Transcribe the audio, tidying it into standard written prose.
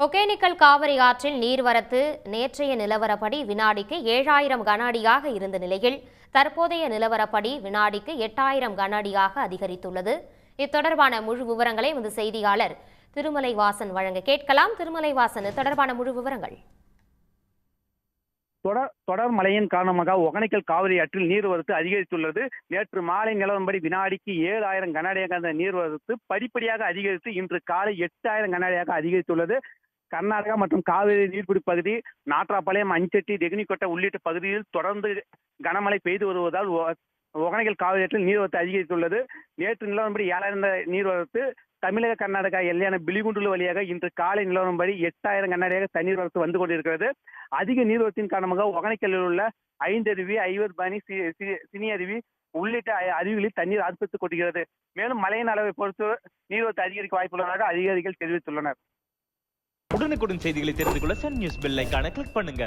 ஒகேனக்கல் காவிரி ஆற்றில் நீர்வரத்து நேற்றைய நிலவரப்படி வினாடிக்கு 7000 கன அடியாக இருந்த நிலையில் தற்போதைய நிலவரப்படி வினாடிக்கு 8000 கன அடியாக அதிகரித்துள்ளது. இத்தொடர்பான முழு விவரங்களை இந்த செய்தியாளர் திருமலைவாசன் வழங்க கேட்கலாம். திருமலைவாசன், தொடர்பான முழு விவரங்கள். தொடர் மழையின் காரணமாக ஒகேனக்கல் காவிரி ஆற்றில் நீர்வரத்து அதிகரித்துள்ளது. நேற்று மாலை நிலவரப்படி வினாடிக்கு 7000 கன அடியாக அந்த நீர்வரத்து படிப்படியாக அதிகரித்து இன்று காலை 8000 கன அடியாக அதிகரித்துள்ளது. கர்நாடகா மற்றும் காவிரி நீர்பிடி பகுதி, நாட்ராபாளையம், அஞ்சட்டி, டெக்னிகோட்டை உள்ளிட்ட பகுதியில் தொடர்ந்து கனமழை பெய்து வருவதால் ஒகேனக்கல் காவிரி ஆற்றில் நீர்வரத்து அதிகரித்துள்ளது. நேற்று நிலவரப்படி 7000 நீர்வரத்து தமிழக கர்நாடகா எல்லையான பிலிகுண்டுலு வழியாக இன்று காலை நிலவரப்படி 8000 கன அடியாக தண்ணீர் வரத்து வந்து கொண்டிருக்கிறது. அதிக நீர்வரத்தின் காரணமாக ஒகேனக்கல்லில் உள்ள ஐந்தருவி, ஐவர்பாணி, சினி அருவி உள்ளிட்ட அருவிகளில் தண்ணீர் ஆர்ப்பரித்துக் கொண்டிருக்கிறது. மேலும் மழையின் அளவை பொறுத்து நீர்வரத்து அதிகரிக்க வாய்ப்புள்ளதாக அதிகாரிகள் தெரிவித்துள்ளனர். உடனுக்குடன் செய்திகளை தெரிந்து கொள்ள சன் நியூஸ் பெல் ஐகானை கிளிக் பண்ணுங்க.